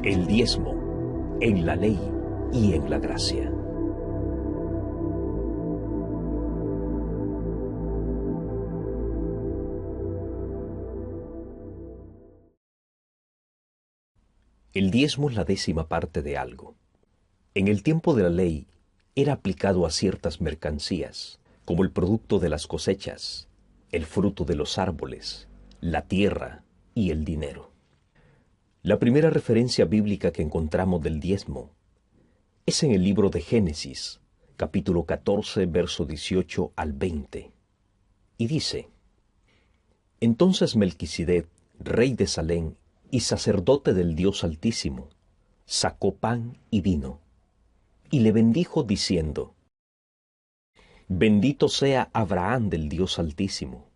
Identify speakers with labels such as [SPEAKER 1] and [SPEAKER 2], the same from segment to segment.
[SPEAKER 1] El diezmo, en la ley y en la gracia. El diezmo es la 10ª parte de algo. En el tiempo de la ley era aplicado a ciertas mercancías, como el producto de las cosechas, el fruto de los árboles, la tierra y el dinero. La primera referencia bíblica que encontramos del diezmo es en el libro de Génesis, capítulo 14, verso 18 al 20. Y dice: Entonces Melquisedec, rey de Salem y sacerdote del Dios Altísimo, sacó pan y vino, y le bendijo diciendo: Bendito sea Abraham del Dios Altísimo,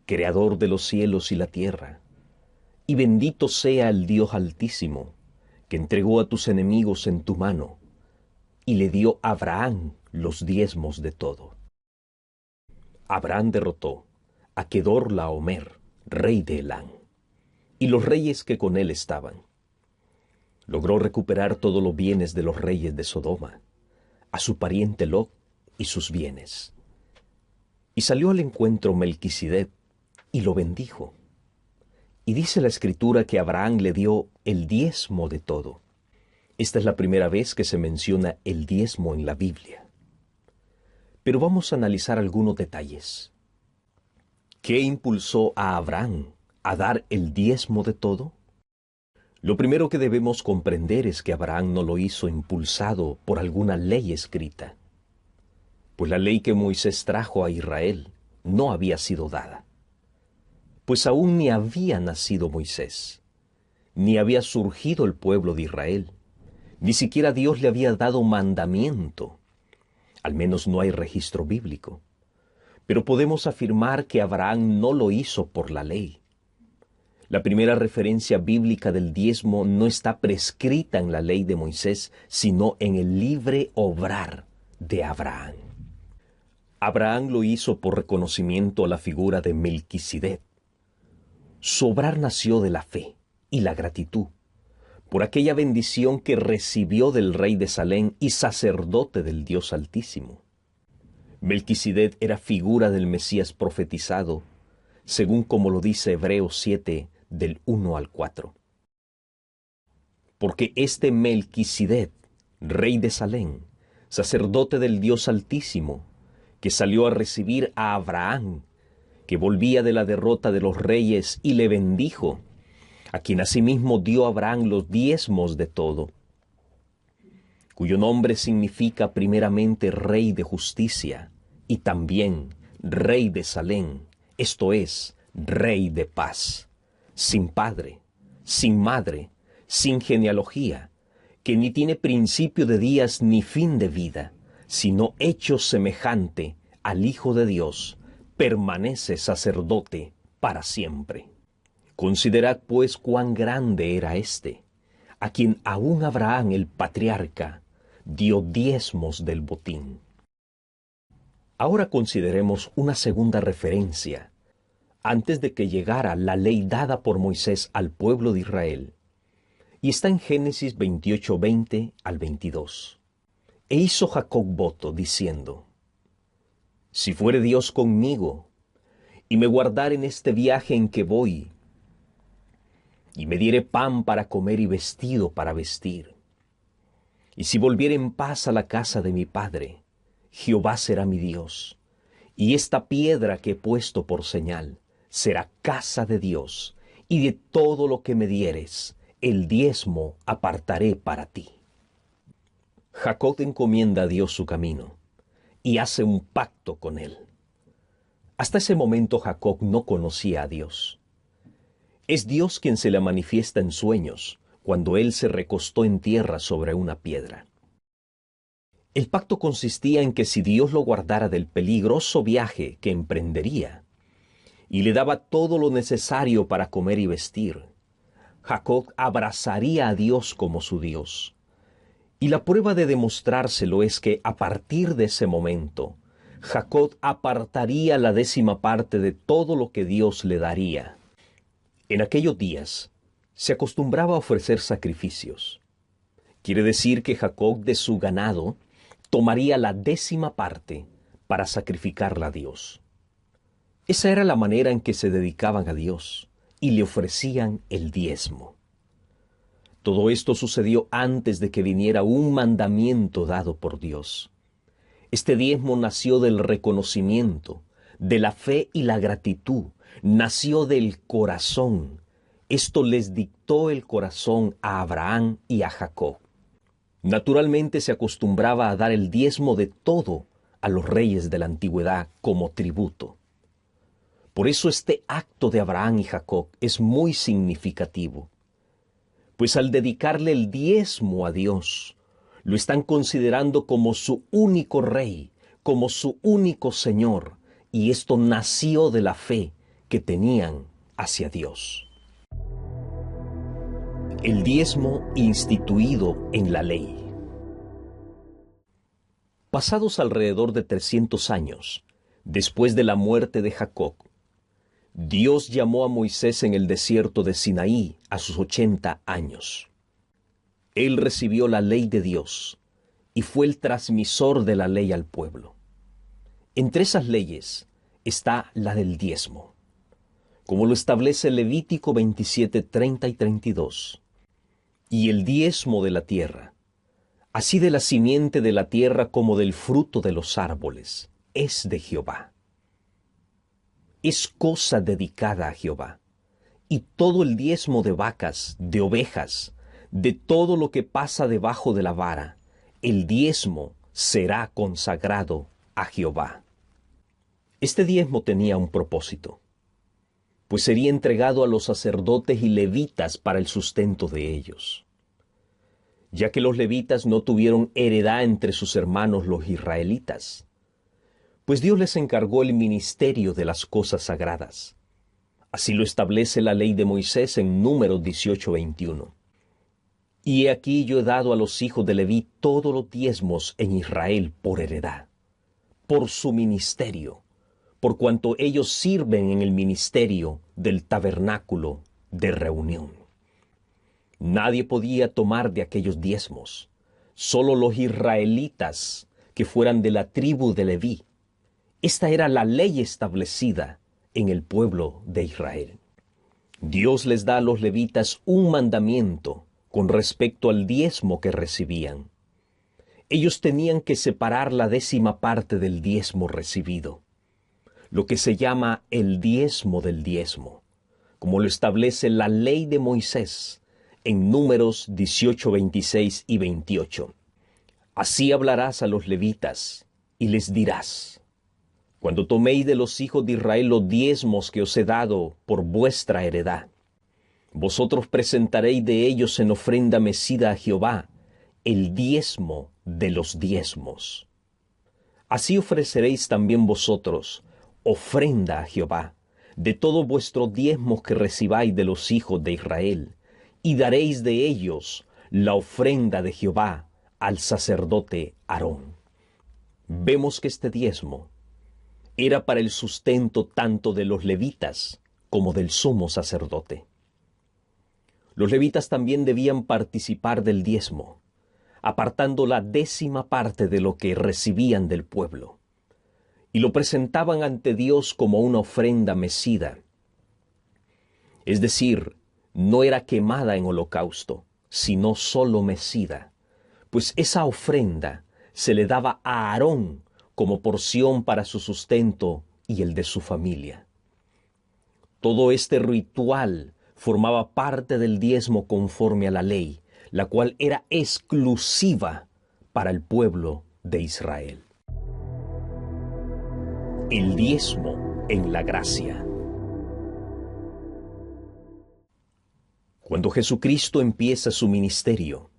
[SPEAKER 1] creador de los cielos y la tierra, y bendito sea el Dios Altísimo, que entregó a tus enemigos en tu mano, y le dio a Abraham los diezmos de todo. Abraham derrotó a Kedorlaomer, rey de Elán, y los reyes que con él estaban. Logró recuperar todos los bienes de los reyes de Sodoma, a su pariente Lot y sus bienes. Y salió al encuentro Melquisedec y lo bendijo. Y dice la Escritura que Abraham le dio el diezmo de todo. Esta es la primera vez que se menciona el diezmo en la Biblia. Pero vamos a analizar algunos detalles. ¿Qué impulsó a Abraham a dar el diezmo de todo? Lo primero que debemos comprender es que Abraham no lo hizo impulsado por alguna ley escrita, pues la ley que Moisés trajo a Israel no había sido dada, pues aún ni había nacido Moisés, ni había surgido el pueblo de Israel, ni siquiera Dios le había dado mandamiento. Al menos no hay registro bíblico. Pero podemos afirmar que Abraham no lo hizo por la ley. La primera referencia bíblica del diezmo no está prescrita en la ley de Moisés, sino en el libre obrar de Abraham. Abraham lo hizo por reconocimiento a la figura de Melquisedec. Su obrar nació de la fe y la gratitud por aquella bendición que recibió del rey de Salem y sacerdote del Dios Altísimo. Melquisedec era figura del Mesías profetizado, según como lo dice Hebreos 7, del 1 al 4. Porque este Melquisedec, rey de Salem, sacerdote del Dios Altísimo, que salió a recibir a Abraham, que volvía de la derrota de los reyes, y le bendijo, a quien asimismo dio a Abraham los diezmos de todo, cuyo nombre significa primeramente Rey de Justicia, y también Rey de Salem, esto es, Rey de Paz, sin padre, sin madre, sin genealogía, que ni tiene principio de días ni fin de vida, sino hecho semejante al Hijo de Dios, permanece sacerdote para siempre. Considerad pues cuán grande era éste, a quien aún Abraham el patriarca dio diezmos del botín. Ahora consideremos una segunda referencia, antes de que llegara la ley dada por Moisés al pueblo de Israel, y está en Génesis 28, 20 al 22. E hizo Jacob voto, diciendo: Si fuere Dios conmigo, y me guardare en este viaje en que voy, y me diere pan para comer y vestido para vestir, y si volviere en paz a la casa de mi padre, Jehová será mi Dios, y esta piedra que he puesto por señal será casa de Dios, y de todo lo que me dieres, el diezmo apartaré para ti. Jacob encomienda a Dios su camino, y hace un pacto con él. Hasta ese momento Jacob no conocía a Dios. Es Dios quien se le manifiesta en sueños, cuando él se recostó en tierra sobre una piedra. El pacto consistía en que si Dios lo guardara del peligroso viaje que emprendería, y le daba todo lo necesario para comer y vestir, Jacob abrazaría a Dios como su Dios. Y la prueba de demostrárselo es que a partir de ese momento, Jacob apartaría la 10ª parte de todo lo que Dios le daría. En aquellos días, se acostumbraba a ofrecer sacrificios. Quiere decir que Jacob de su ganado tomaría la 10ª parte para sacrificarla a Dios. Esa era la manera en que se dedicaban a Dios y le ofrecían el diezmo. Todo esto sucedió antes de que viniera un mandamiento dado por Dios. Este diezmo nació del reconocimiento, de la fe y la gratitud, nació del corazón. Esto les dictó el corazón a Abraham y a Jacob. Naturalmente se acostumbraba a dar el diezmo de todo a los reyes de la antigüedad como tributo. Por eso este acto de Abraham y Jacob es muy significativo, pues al dedicarle el diezmo a Dios, lo están considerando como su único rey, como su único Señor, y esto nació de la fe que tenían hacia Dios. El diezmo instituido en la ley. Pasados alrededor de 300 años, después de la muerte de Jacob, Dios llamó a Moisés en el desierto de Sinaí a sus 80 años. Él recibió la ley de Dios y fue el transmisor de la ley al pueblo. Entre esas leyes está la del diezmo, como lo establece Levítico 27, 30 y 32. Y el diezmo de la tierra, así de la simiente de la tierra como del fruto de los árboles, es de Jehová. Es cosa dedicada a Jehová, y todo el diezmo de vacas, de ovejas, de todo lo que pasa debajo de la vara, el diezmo será consagrado a Jehová. Este diezmo tenía un propósito, pues sería entregado a los sacerdotes y levitas para el sustento de ellos, ya que los levitas no tuvieron heredad entre sus hermanos los israelitas, pues Dios les encargó el ministerio de las cosas sagradas. Así lo establece la ley de Moisés en Números 18:21. Y he aquí yo he dado a los hijos de Leví todos los diezmos en Israel por heredad, por su ministerio, por cuanto ellos sirven en el ministerio del tabernáculo de reunión. Nadie podía tomar de aquellos diezmos, solo los israelitas que fueran de la tribu de Leví. Esta era la ley establecida en el pueblo de Israel. Dios les da a los levitas un mandamiento con respecto al diezmo que recibían. Ellos tenían que separar la 10ª parte del diezmo recibido, lo que se llama el diezmo del diezmo, como lo establece la ley de Moisés en Números 18, 26 y 28. Así hablarás a los levitas y les dirás: cuando toméis de los hijos de Israel los diezmos que os he dado por vuestra heredad, vosotros presentaréis de ellos en ofrenda mecida a Jehová el diezmo de los diezmos. Así ofreceréis también vosotros ofrenda a Jehová de todos vuestros diezmos que recibáis de los hijos de Israel, y daréis de ellos la ofrenda de Jehová al sacerdote Aarón. Vemos que este diezmo era para el sustento tanto de los levitas como del sumo sacerdote. Los levitas también debían participar del diezmo, apartando la 10ª parte de lo que recibían del pueblo, y lo presentaban ante Dios como una ofrenda mecida. Es decir, no era quemada en holocausto, sino solo mecida, pues esa ofrenda se le daba a Aarón como porción para su sustento y el de su familia. Todo este ritual formaba parte del diezmo conforme a la ley, la cual era exclusiva para el pueblo de Israel. El diezmo en la gracia. Cuando Jesucristo empieza su ministerio,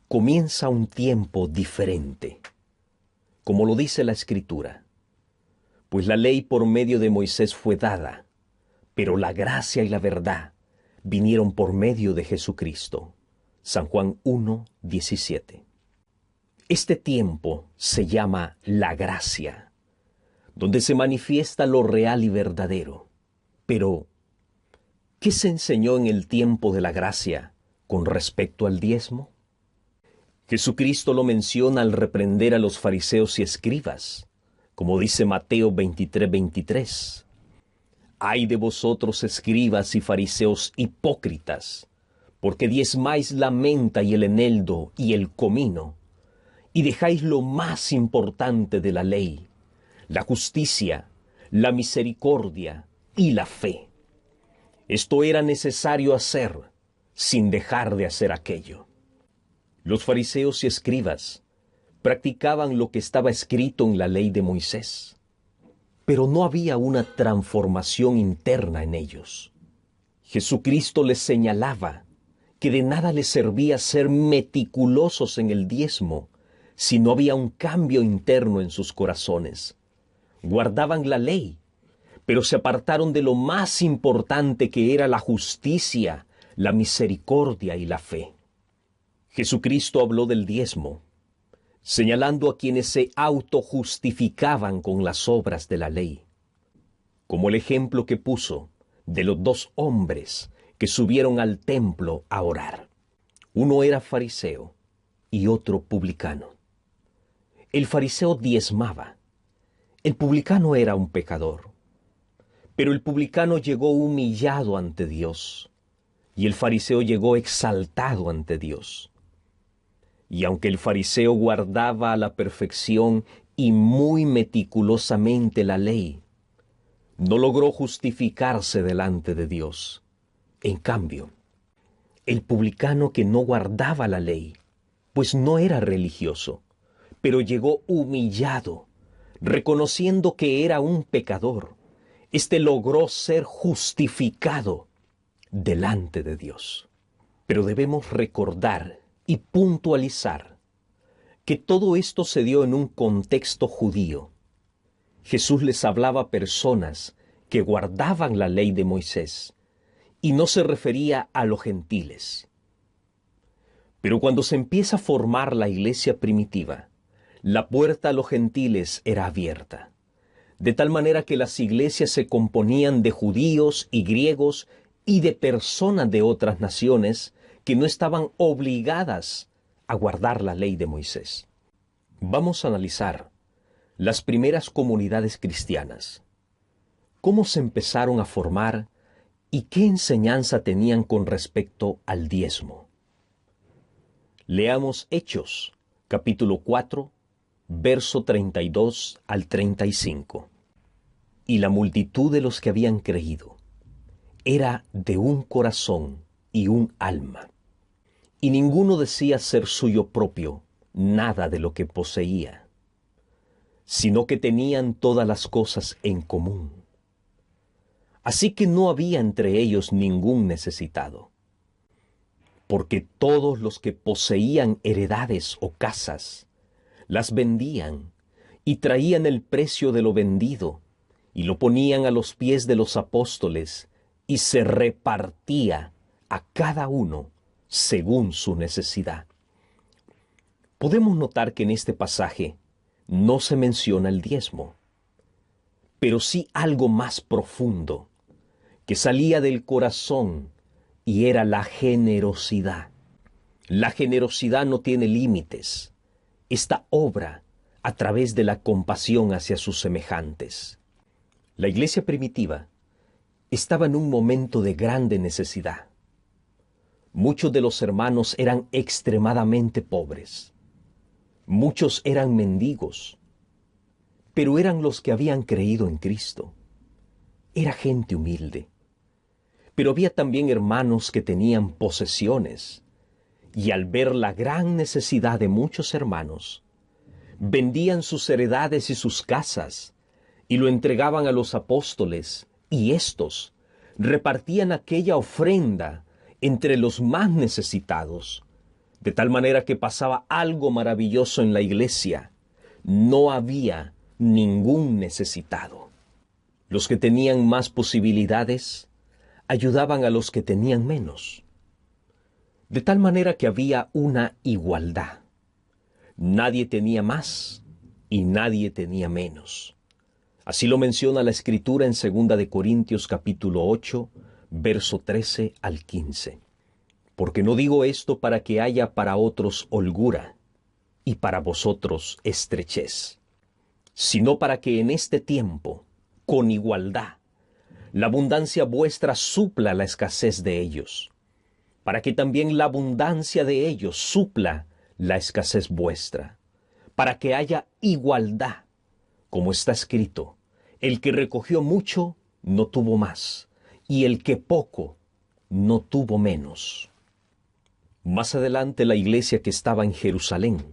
[SPEAKER 1] comienza un tiempo diferente, como lo dice la Escritura, pues la ley por medio de Moisés fue dada, pero la gracia y la verdad vinieron por medio de Jesucristo. San Juan 1:17. Este tiempo se llama la gracia, donde se manifiesta lo real y verdadero. Pero, ¿Qué se enseñó en el tiempo de la gracia con respecto al diezmo? Jesucristo lo menciona al reprender a los fariseos y escribas, como dice Mateo 23:23. Ay de vosotros, escribas y fariseos hipócritas, porque diezmáis la menta y el eneldo y el comino, y dejáis lo más importante de la ley, la justicia, la misericordia y la fe. Esto era necesario hacer sin dejar de hacer aquello. Los fariseos y escribas practicaban lo que estaba escrito en la ley de Moisés, pero no había una transformación interna en ellos. Jesucristo les señalaba que de nada les servía ser meticulosos en el diezmo si no había un cambio interno en sus corazones. Guardaban la ley, pero se apartaron de lo más importante, que era la justicia, la misericordia y la fe. Jesucristo habló del diezmo, señalando a quienes se autojustificaban con las obras de la ley, como el ejemplo que puso de los dos hombres que subieron al templo a orar. Uno era fariseo y otro publicano. El fariseo diezmaba, el publicano era un pecador. Pero el publicano llegó humillado ante Dios, y el fariseo llegó exaltado ante Dios. Y aunque el fariseo guardaba a la perfección y muy meticulosamente la ley, no logró justificarse delante de Dios. En cambio, el publicano, que no guardaba la ley, pues no era religioso, pero llegó humillado, reconociendo que era un pecador, logró ser justificado delante de Dios. Pero debemos recordar y puntualizar que todo esto se dio en un contexto judío. Jesús les hablaba a personas que guardaban la ley de Moisés y no se refería a los gentiles. Pero cuando se empieza a formar la iglesia primitiva, la puerta a los gentiles era abierta, de tal manera que las iglesias se componían de judíos y griegos y de personas de otras naciones que no estaban obligadas a guardar la ley de Moisés. Vamos a analizar las primeras comunidades cristianas, cómo se empezaron a formar y qué enseñanza tenían con respecto al diezmo. Leamos Hechos, capítulo 4, verso 32 al 35. Y la multitud de los que habían creído era de un corazón y un alma, y ninguno decía ser suyo propio nada de lo que poseía, sino que tenían todas las cosas en común. Así que no había entre ellos ningún necesitado, porque todos los que poseían heredades o casas las vendían y traían el precio de lo vendido y lo ponían a los pies de los apóstoles, y se repartía a cada uno según su necesidad. Podemos notar que en este pasaje no se menciona el diezmo, pero sí algo más profundo, que salía del corazón, y era la generosidad. La generosidad no tiene límites. Esta obra a través de la compasión hacia sus semejantes. La iglesia primitiva estaba en un momento de grande necesidad. Muchos de los hermanos eran extremadamente pobres. Muchos eran mendigos, pero eran los que habían creído en Cristo. Era gente humilde. Pero había también hermanos que tenían posesiones, y al ver la gran necesidad de muchos hermanos, vendían sus heredades y sus casas, y lo entregaban a los apóstoles, y éstos repartían aquella ofrenda entre los más necesitados, de tal manera que pasaba algo maravilloso en la iglesia. No había ningún necesitado. Los que tenían más posibilidades ayudaban a los que tenían menos, de tal manera que había una igualdad. Nadie tenía más y nadie tenía menos. Así lo menciona la Escritura en 2 de Corintios capítulo 8, verso 13 al 15. Porque no digo esto para que haya para otros holgura y para vosotros estrechez, sino para que en este tiempo, con igualdad, la abundancia vuestra supla la escasez de ellos, para que también la abundancia de ellos supla la escasez vuestra, para que haya igualdad, como está escrito, el que recogió mucho no tuvo más, y el que poco no tuvo menos. Más adelante la iglesia que estaba en Jerusalén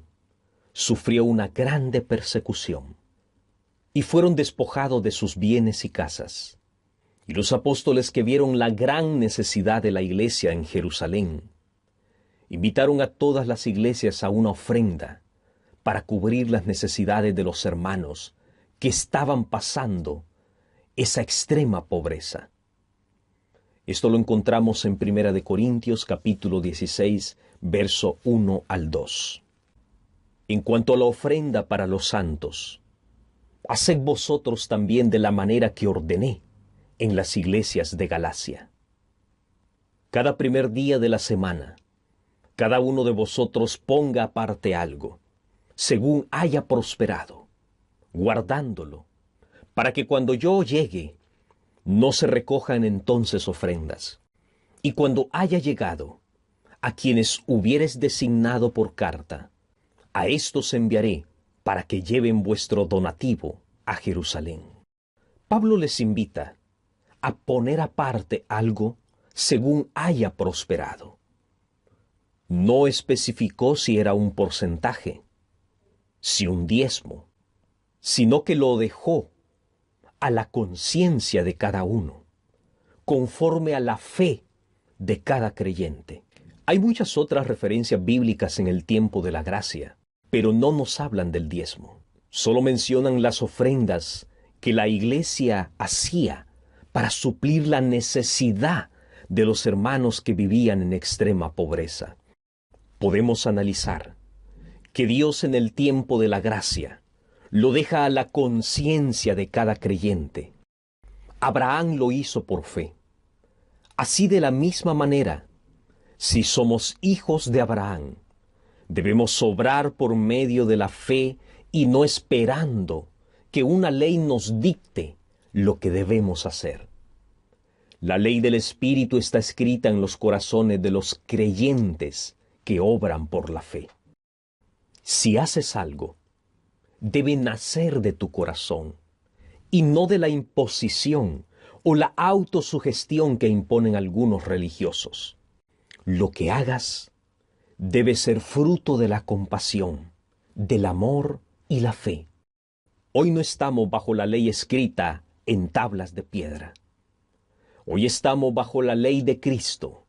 [SPEAKER 1] sufrió una grande persecución y fueron despojados de sus bienes y casas. Y los apóstoles, que vieron la gran necesidad de la iglesia en Jerusalén, invitaron a todas las iglesias a una ofrenda para cubrir las necesidades de los hermanos que estaban pasando esa extrema pobreza. Esto lo encontramos en 1 Corintios capítulo 16, verso 1 al 2. En cuanto a la ofrenda para los santos, haced vosotros también de la manera que ordené en las iglesias de Galacia. Cada primer día de la semana, cada uno de vosotros ponga aparte algo, según haya prosperado, guardándolo, para que cuando yo llegue, no se recojan entonces ofrendas. Y cuando haya llegado, a quienes hubieres designado por carta, a estos enviaré para que lleven vuestro donativo a Jerusalén. Pablo les invita a poner aparte algo según haya prosperado. No especificó si era un porcentaje, si un diezmo, sino que lo dejó a la conciencia de cada uno, conforme a la fe de cada creyente. Hay muchas otras referencias bíblicas en el tiempo de la gracia, pero no nos hablan del diezmo. Solo mencionan las ofrendas que la iglesia hacía para suplir la necesidad de los hermanos que vivían en extrema pobreza. Podemos analizar que Dios en el tiempo de la gracia lo deja a la conciencia de cada creyente. Abraham lo hizo por fe. Así, de la misma manera, si somos hijos de Abraham, debemos obrar por medio de la fe y no esperando que una ley nos dicte lo que debemos hacer. La ley del Espíritu está escrita en los corazones de los creyentes que obran por la fe. Si haces algo, debe nacer de tu corazón y no de la imposición o la autosugestión que imponen algunos religiosos. Lo que hagas debe ser fruto de la compasión, del amor y la fe. Hoy no estamos bajo la ley escrita en tablas de piedra. Hoy estamos bajo la ley de Cristo,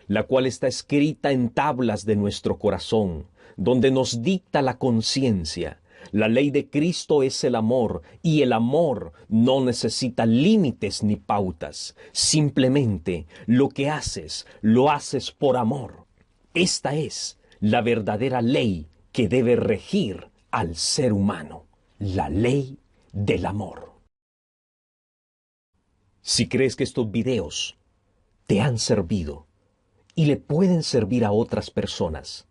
[SPEAKER 1] la cual está escrita en tablas de nuestro corazón, donde nos dicta la conciencia. La ley de Cristo es el amor, y el amor no necesita límites ni pautas. Simplemente lo que haces, lo haces por amor. Esta es la verdadera ley que debe regir al ser humano, la ley del amor. Si crees que estos videos te han servido y le pueden servir a otras personas,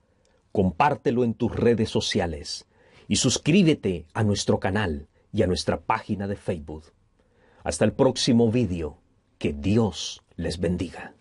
[SPEAKER 1] compártelo en tus redes sociales y suscríbete a nuestro canal y a nuestra página de Facebook. Hasta el próximo video. Que Dios les bendiga.